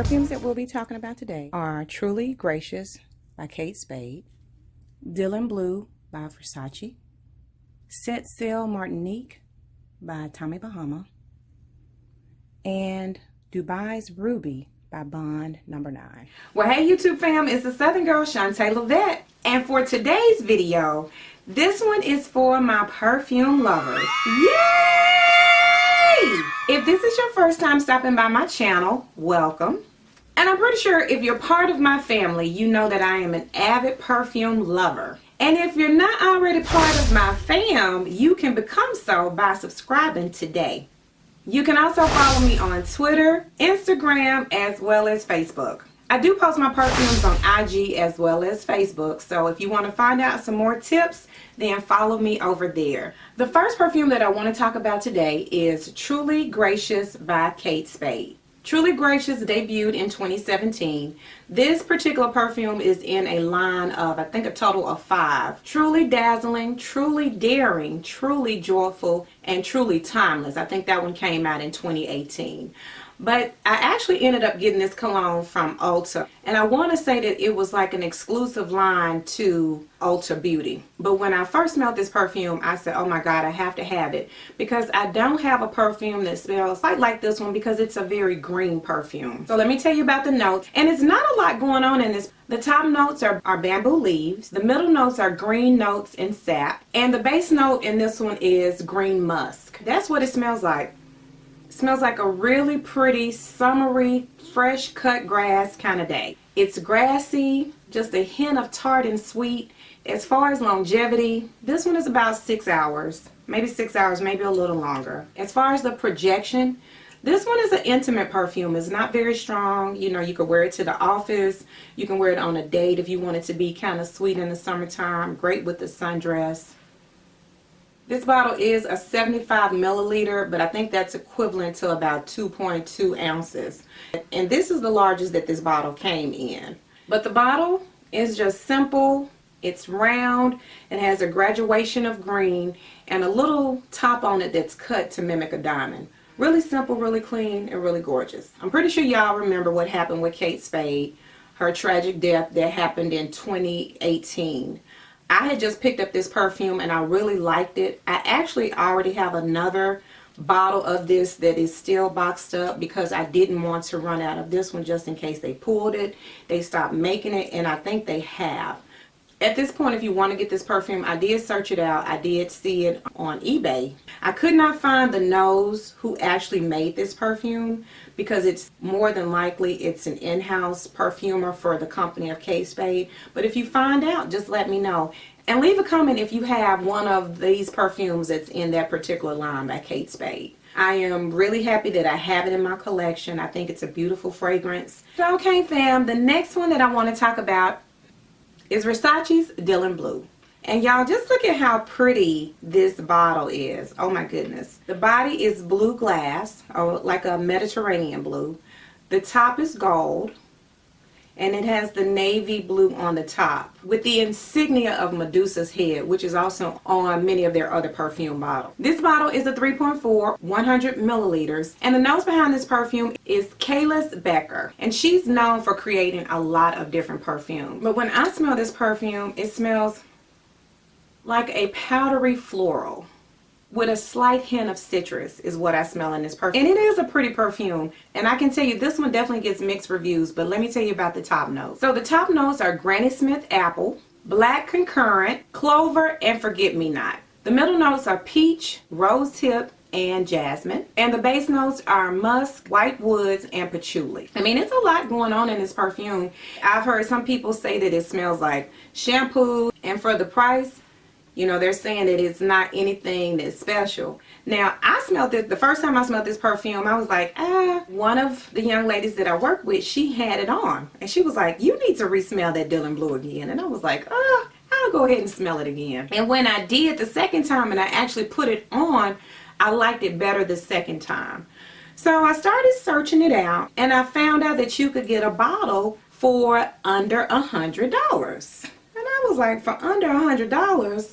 perfumes that we'll be talking about today are Truly Gracious by Kate Spade, Dylan Blue by Versace, Set Sail Martinique by Tommy Bahama, and Dubai's Ruby by Bond No. 9. Well, hey YouTube fam, it's the Southern Girl Shantae Levette, and for today's video, this one is for my perfume lovers. Yay! If this is your first time stopping by my channel, welcome. And I'm pretty sure if you're part of my family, you know that I am an avid perfume lover. And if you're not already part of my fam, you can become so by subscribing today. You can also follow me on Twitter, Instagram, as well as Facebook. I do post my perfumes on IG as well as Facebook, so if you want to find out some more tips, then follow me over there. The first perfume that I want to talk about today is Truly Gracious by Kate Spade. Truly Gracious debuted in 2017. This particular perfume is in a line of, I think, a total of 5. Truly dazzling, truly daring, truly joyful, and truly timeless. I think that one came out in 2018. But I actually ended up getting this cologne from Ulta. And I want to say that it was like an exclusive line to Ulta Beauty. But when I first smelled this perfume, I said, oh my God, I have to have it. Because I don't have a perfume that smells quite like this one because it's a very green perfume. So let me tell you about the notes. And it's not a lot going on in this. The top notes are bamboo leaves. The middle notes are green notes and sap. And the base note in this one is green musk. That's what it smells like. Smells like a really pretty, summery, fresh cut grass kind of day. It's grassy, just a hint of tart and sweet. As far as longevity, this one is about 6 hours, maybe 6 hours, maybe a little longer. As far as the projection, this one is an intimate perfume. It's not very strong. You know, you could wear it to the office. You can wear it on a date if you want it to be kind of sweet in the summertime. Great with the sundress. This bottle is a 75 milliliter, but I think that's equivalent to about 2.2 ounces. And this is the largest that this bottle came in. But the bottle is just simple. It's round. It has a graduation of green and a little top on it that's cut to mimic a diamond. Really simple, really clean, and really gorgeous. I'm pretty sure y'all remember what happened with Kate Spade, her tragic death that happened in 2018. I had just picked up this perfume and I really liked it. I actually already have another bottle of this that is still boxed up because I didn't want to run out of this one just in case they pulled it. They stopped making it, and I think they have. At this point, if you want to get this perfume, I did search it out. I did see it on eBay. I could not find the nose who actually made this perfume because it's more than likely it's an in-house perfumer for the company of Kate Spade. But if you find out, just let me know. And leave a comment if you have one of these perfumes that's in that particular line by Kate Spade. I am really happy that I have it in my collection. I think it's a beautiful fragrance. So okay fam, the next one that I want to talk about is Versace's Dylan Blue. And y'all, just look at how pretty this bottle is. Oh my goodness. The body is blue glass, or like a Mediterranean blue. The top is gold, and it has the navy blue on the top with the insignia of Medusa's head, which is also on many of their other perfume bottles. This bottle is a 3.4, 100 milliliters, and the nose behind this perfume is Kayla's Becker, and she's known for creating a lot of different perfumes. But when I smell this perfume, it smells like a powdery floral with a slight hint of citrus is what I smell in this perfume. And it is a pretty perfume. And I can tell you this one definitely gets mixed reviews, but let me tell you about the top notes. So the top notes are Granny Smith apple, black concurrent, clover, and forget-me-not. The middle notes are peach, rose tip, and jasmine. And the base notes are musk, white woods, and patchouli. I mean, it's a lot going on in this perfume. I've heard some people say that it smells like shampoo, and for the price, you know, they're saying that it's not anything that's special. Now, I smelled it, the first time I smelled this perfume, I was like, one of the young ladies that I work with, she had it on. And she was like, you need to re-smell that Dylan Blue again. And I was like, I'll go ahead and smell it again. And when I did the second time and I actually put it on, I liked it better the second time. So I started searching it out, and I found out that you could get a bottle for under $100. And I was like, for under $100,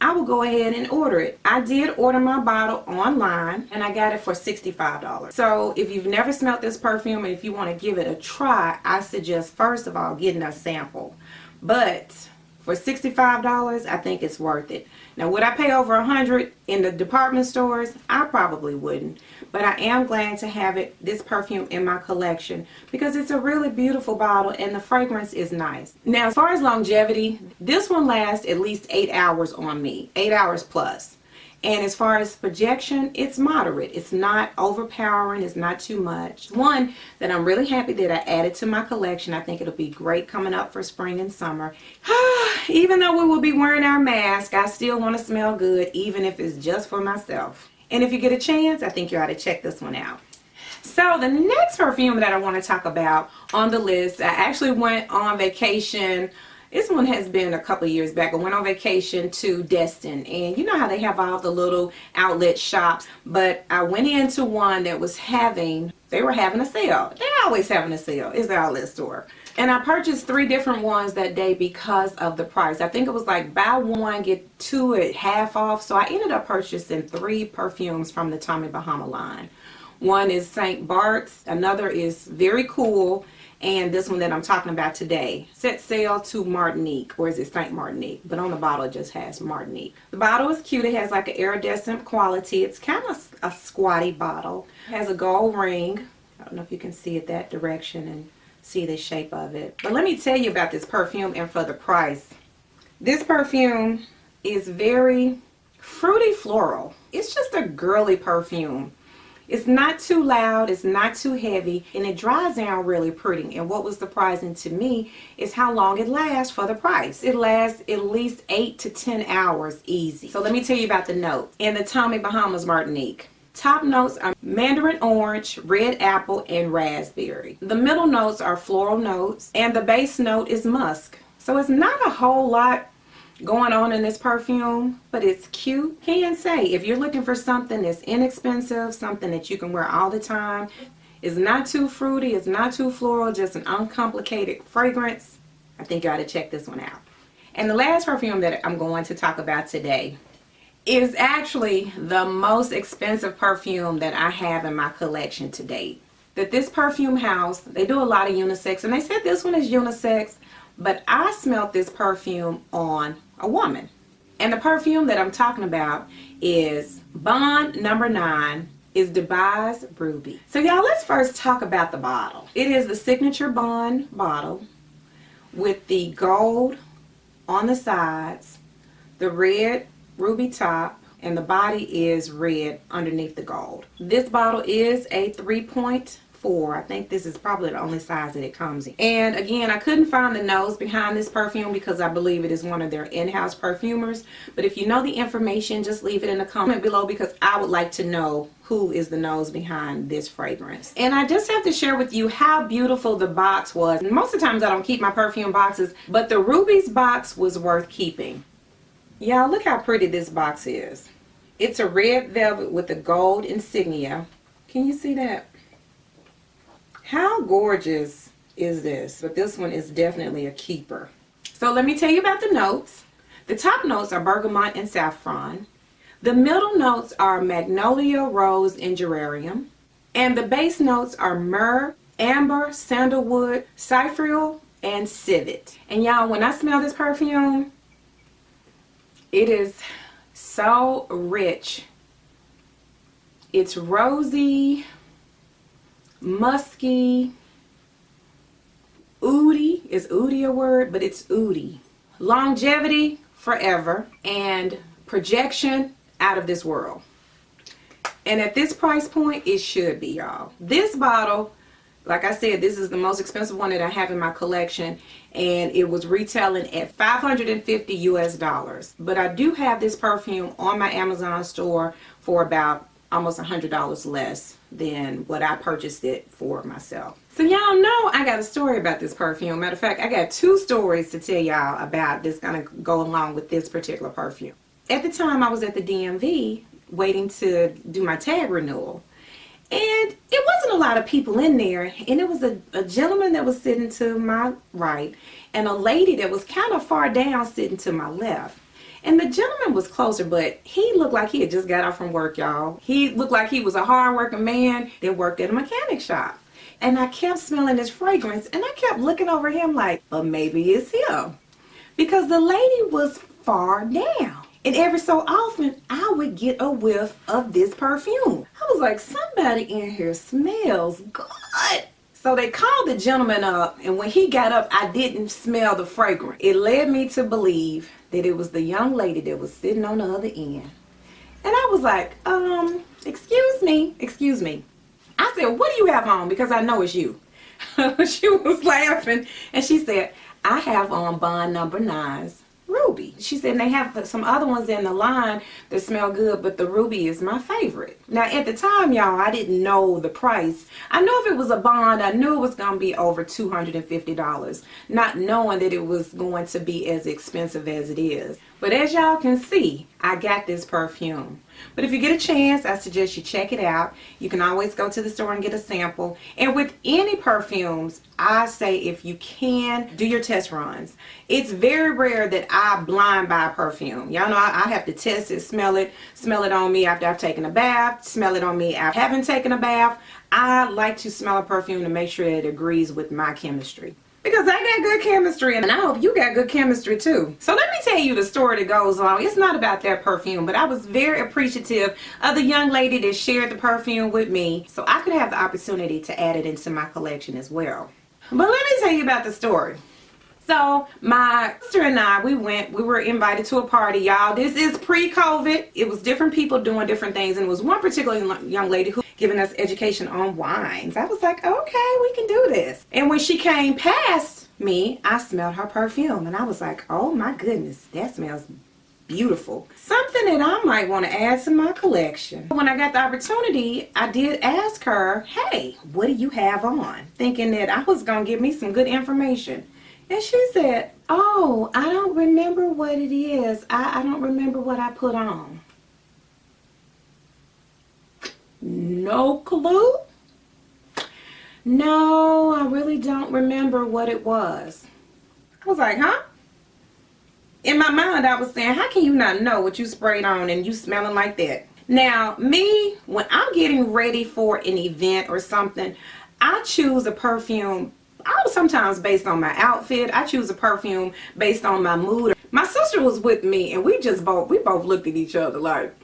I will go ahead and order it. I did order my bottle online and I got it for $65. So if you've never smelled this perfume and if you want to give it a try, I suggest first of all getting a sample. But for $65, I think it's worth it. Now, would I pay over $100 in the department stores? I probably wouldn't. But I am glad to have this perfume in my collection because it's a really beautiful bottle and the fragrance is nice. Now, as far as longevity, this one lasts at least 8 hours on me, 8 hours plus. And as far as projection, it's moderate. It's not overpowering. It's not too much. One that I'm really happy that I added to my collection. I think it'll be great coming up for spring and summer. Even though we will be wearing our mask, I still want to smell good, even if it's just for myself. And if you get a chance, I think you ought to check this one out. So the next perfume that I want to talk about on the list, I actually went on vacation. This one has been a couple of years back. I went on vacation to Destin, and you know how they have all the little outlet shops, but I went into one that was they were having a sale. They're always having a sale. It's the outlet store. And I purchased 3 different ones that day because of the price. I think it was like buy one, get 2 at half off. So I ended up purchasing 3 perfumes from the Tommy Bahama line. One is St. Bart's, another is Very Cool, and this one that I'm talking about today, Set Sail to Martinique, or is it St. Martinique? But on the bottle it just has Martinique. The bottle is cute. It has like an iridescent quality. It's kind of a squatty bottle. It has a gold ring. I don't know if you can see it that direction and see the shape of it. But let me tell you about this perfume and for the price. This perfume is very fruity floral. It's just a girly perfume. It's not too loud, it's not too heavy, and it dries down really pretty. And what was surprising to me is how long it lasts for the price. It lasts at least 8 to 10 hours easy. So let me tell you about the notes. In the Tommy Bahamas Martinique, top notes are mandarin orange, red apple, and raspberry. The middle notes are floral notes, and the base note is musk. So it's not a whole lot going on in this perfume, but it's cute. Can say if you're looking for something that's inexpensive, something that you can wear all the time, it's not too fruity, it's not too floral, just an uncomplicated fragrance, I think you ought to check this one out. And the last perfume that I'm going to talk about today is actually the most expensive perfume that I have in my collection to date. That this perfume house, they do a lot of unisex, and they said this one is unisex, but I smelled this perfume on a woman. And the perfume that I'm talking about is Bond number 9, is Dubai's Ruby. So y'all, let's first talk about the bottle. It is the signature Bond bottle with the gold on the sides, the red ruby top, and the body is red underneath the gold. This bottle is a 3.4. I think this is probably the only size that it comes in. And again, I couldn't find the nose behind this perfume because I believe it is one of their in-house perfumers. But if you know the information, just leave it in the comment below because I would like to know who is the nose behind this fragrance. And I just have to share with you how beautiful the box was. And most of the times I don't keep my perfume boxes, but the Ruby's box was worth keeping. Y'all, look how pretty this box is. It's a red velvet with a gold insignia. Can you see that? How gorgeous is this? But this one is definitely a keeper. So let me tell you about the notes. The top notes are bergamot and saffron. The middle notes are magnolia, rose, and geranium. And the base notes are myrrh, amber, sandalwood, cypriol, and civet. And y'all, when I smell this perfume, it is so rich. It's rosy, musky, oody. Is oody a word? But it's oody. Longevity, forever, and projection, out of this world. And at this price point, it should be, y'all. This bottle, like I said, this is the most expensive one that I have in my collection, and it was retailing at $550 US. But I do have this perfume on my Amazon store for about almost $100 less than what I purchased it for myself. So y'all know I got a story about this perfume. Matter of fact, I got 2 stories to tell y'all about this gonna go along with this particular perfume. At the time I was at the DMV waiting to do my tag renewal, and it wasn't a lot of people in there, and it was a gentleman that was sitting to my right and a lady that was kind of far down sitting to my left. And the gentleman was closer, but he looked like he had just got off from work, y'all. He looked like he was a hard-working man that worked at a mechanic shop. And I kept smelling his fragrance, and I kept looking over him like, well, maybe it's him. Because the lady was far down. And every so often, I would get a whiff of this perfume. I was like, somebody in here smells good. So they called the gentleman up, and when he got up, I didn't smell the fragrance. It led me to believe that it was the young lady that was sitting on the other end. And I was like, excuse me. I said, what do you have on? Because I know it's you. She was laughing, and she said, I have on Bond number 9's Ruby. She said, and they have some other ones in the line that smell good, but the Ruby is my favorite. Now, at the time, y'all, I didn't know the price. I knew if it was a Bond, I knew it was going to be over $250, not knowing that it was going to be as expensive as it is. But as y'all can see, I got this perfume. But if you get a chance, I suggest you check it out. You can always go to the store and get a sample. And with any perfumes, I say if you can, do your test runs. It's very rare that I blind buy perfume. Y'all know I have to test it, smell it on me after I've taken a bath, smell it on me after I haven't taken a bath. I like to smell a perfume to make sure it agrees with my chemistry. Because I got good chemistry, and I hope you got good chemistry too. So let me tell you the story that goes along. It's not about that perfume, but I was very appreciative of the young lady that shared the perfume with me, so I could have the opportunity to add it into my collection as well. But let me tell you about the story. So my sister and I, we were invited to a party, y'all. This is pre-COVID. It was different people doing different things, and it was one particular young lady who giving us education on wines. I was like, okay, we can do this. And when she came past me, I smelled her perfume, and I was like, oh my goodness, that smells beautiful. Something that I might want to add to my collection. When I got the opportunity, I did ask her, hey, what do you have on? Thinking that I was going to give me some good information. And she said, oh, I don't remember what it is. I don't remember what I put on. No clue? No, I really don't remember what it was. I was like, huh? In my mind, I was saying, how can you not know what you sprayed on and you smelling like that? Now, me, when I'm getting ready for an event or something, I choose a perfume sometimes based on my outfit. I choose a perfume based on my mood. My sister was with me, and we both looked at each other like,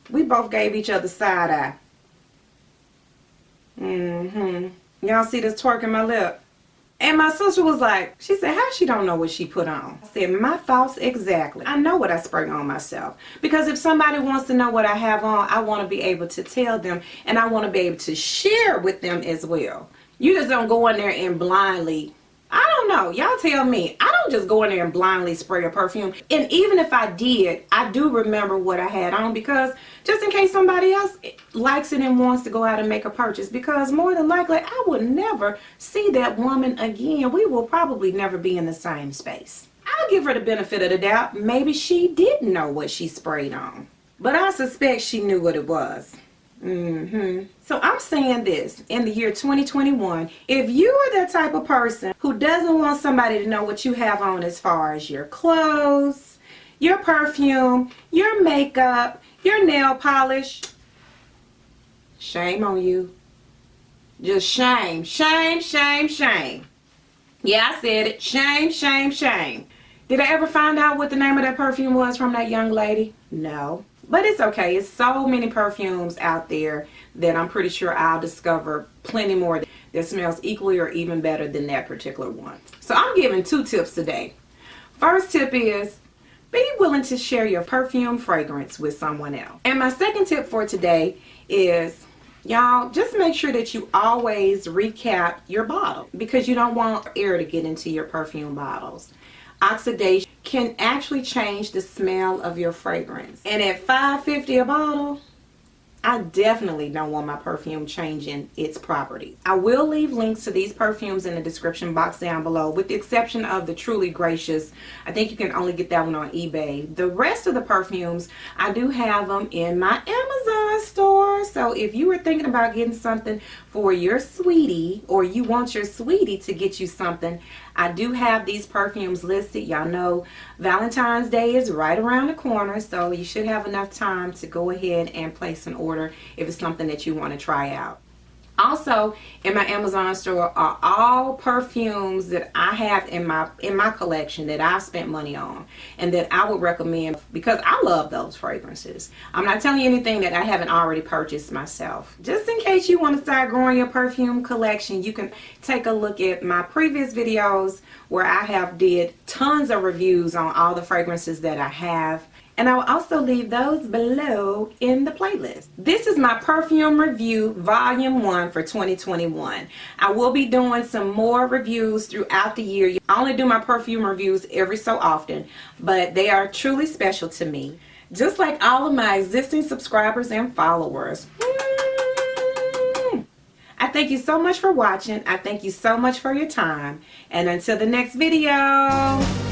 we both gave each other side eye. Y'all see this twerk in my lip? And my sister was like, she said, how she don't know what she put on? I said, my thoughts exactly. I know what I spray on myself. Because if somebody wants to know what I have on, I want to be able to tell them, and I want to be able to share with them as well. You just don't go in there and blindly, I don't know, y'all tell me. I don't just go in there and blindly spray a perfume. And even if I did, I do remember what I had on, because just in case somebody else likes it and wants to go out and make a purchase, because more than likely I would never see that woman again. We will probably never be in the same space. I'll give her the benefit of the doubt. Maybe she didn't know what she sprayed on, but I suspect she knew what it was. So I'm saying this, in the year 2021, if you are that type of person who doesn't want somebody to know what you have on as far as your clothes, your perfume, your makeup, your nail polish, shame on you. Just shame, shame, shame, shame. Yeah, I said it. Shame, shame, shame. Did I ever find out what the name of that perfume was from that young lady? No. But it's okay. It's so many perfumes out there that I'm pretty sure I'll discover plenty more that smells equally or even better than that particular one. So I'm giving 2 tips today. First tip is, be willing to share your perfume fragrance with someone else. And my second tip for today is, y'all, just make sure that you always recap your bottle, because you don't want air to get into your perfume bottles. Oxidation can actually change the smell of your fragrance. And at $5.50 a bottle, I definitely don't want my perfume changing its properties. I will leave links to these perfumes in the description box down below, with the exception of the Truly Gracious. I think you can only get that one on eBay. The rest of the perfumes, I do have them in my Amazon store. So if you were thinking about getting something for your sweetie, or you want your sweetie to get you something, I do have these perfumes listed. Y'all know Valentine's Day is right around the corner, so you should have enough time to go ahead and place an order if it's something that you want to try out. Also, in my Amazon store are all perfumes that I have in my collection that I've spent money on and that I would recommend because I love those fragrances. I'm not telling you anything that I haven't already purchased myself. Just in case you want to start growing your perfume collection, you can take a look at my previous videos where I have did tons of reviews on all the fragrances that I have. And I will also leave those below in the playlist. This is my perfume review volume 1 for 2021. I will be doing some more reviews throughout the year. I only do my perfume reviews every so often, but they are truly special to me. Just like all of my existing subscribers and followers. I thank you so much for watching. I thank you so much for your time. And until the next video.